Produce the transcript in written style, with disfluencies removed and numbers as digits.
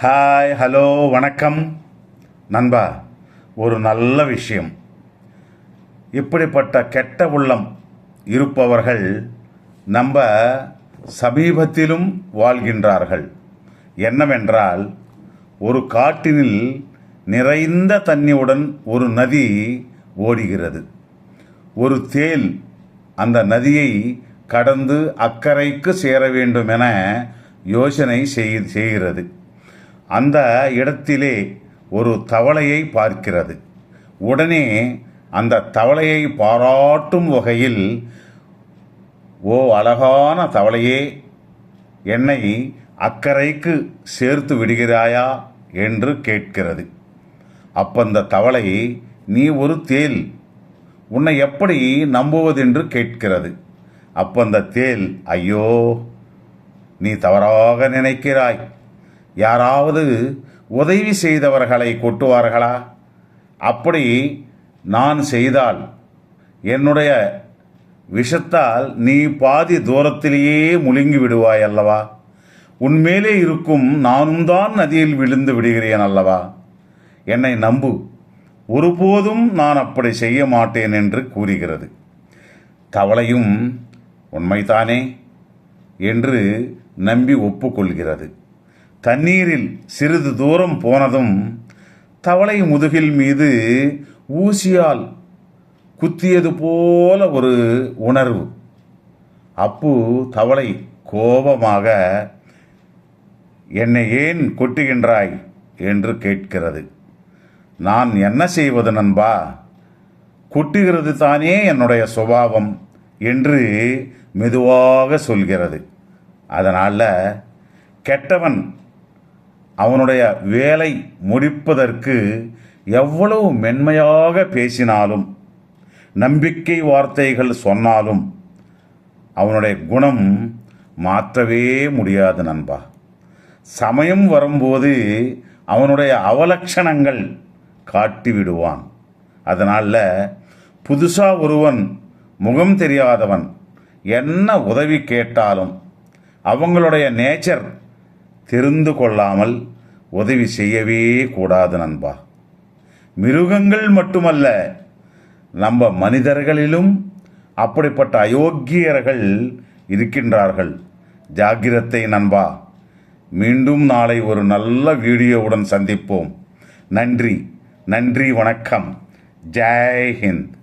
Hi, hello, வணக்கம் நண்பா. ஒரு நல்ல விஷயம். இப்படிப்பட்ட கெட்ட உள்ளம் இருப்பவர்கள் நம்ம சமீபத்திலும் வாழ்கின்றார்கள். என்னவென்றால், ஒரு காட்டினில் நிறைந்த தண்ணியுடன் ஒரு நதி ஓடுகிறது. ஒரு தேள் அந்த நதியை கடந்து அக்கறைக்கு சேர வேண்டும் என யோசனை செய்கிறது. அந்த இடத்திலே ஒரு தவளையை பார்க்கிறது. உடனே அந்த தவளையை பாராட்டும் வகையில், ஓ அழகான தவளையே, என்னை அக்கறைக்கு சேர்த்து விடுகிறாயா என்று கேட்கிறது. அப்பந்த தவளை, நீ ஒரு தேள், உன்னை எப்படி நம்புவதென்று கேட்கிறது. அப்பந்த தேள், ஐயோ, நீ தவறாக நினைக்கிறாய். யாராவது உதவி செய்தவர்களை கொட்டுவார்களா? அப்படி நான் செய்தால் என்னுடைய விஷத்தால் நீ பாதி தூரத்திலேயே முழுங்கி விடுவாய் அல்லவா? உன்மேலே இருக்கும் நானும் தான் நதியில் விழுந்து விடுகிறேன் அல்லவா? என்னை நம்பு, ஒருபோதும் நான் அப்படி செய்ய மாட்டேன் என்று கூறுகிறது. தவளையும் உண்மைதானே என்று நம்பி ஒப்புக்கொள்கிறது. தண்ணீரில் சிறிது தூரம் போனதும் தவளை முதுகில் மீது ஊசியால் குத்தியது போல ஒரு உணர்வு. அப்பு தவளை கோபமாக, என்னை ஏன் கொட்டுகின்றாய் என்று கேட்கிறது. நான் என்ன செய்வது நண்பா? கொட்டுகிறது தானே என்னுடைய சுபாவம் என்று மெதுவாக சொல்கிறது. அதனால் கெட்டவன் அவனுடைய வேலை முடிப்பதற்கு எவ்வளவு மென்மையாக பேசினாலும், நம்பிக்கை வார்த்தைகள் சொன்னாலும் அவனுடைய குணம் மாற்றவே முடியாது நண்பா. சமயம் வரும்போது அவனுடைய அவலட்சணங்கள் காட்டிவிடுவான். அதனால் புதுசாக ஒருவன், முகம் தெரியாதவன் என்ன உதவி கேட்டாலும் அவங்களுடைய நேச்சர் தெரிந்து கொள்ளாமல் உதவி செய்யவே கூடாது நண்பா. மிருகங்கள் மட்டுமல்ல, நம்ம மனிதர்களிலும் அப்படிப்பட்ட அயோக்கியர்கள் இருக்கின்றார்கள். ஜாக்கிரதை நண்பா. மீண்டும் நாளை ஒரு நல்ல வீடியோவுடன் சந்திப்போம். நன்றி, வணக்கம். ஜெய் ஹிந்த்.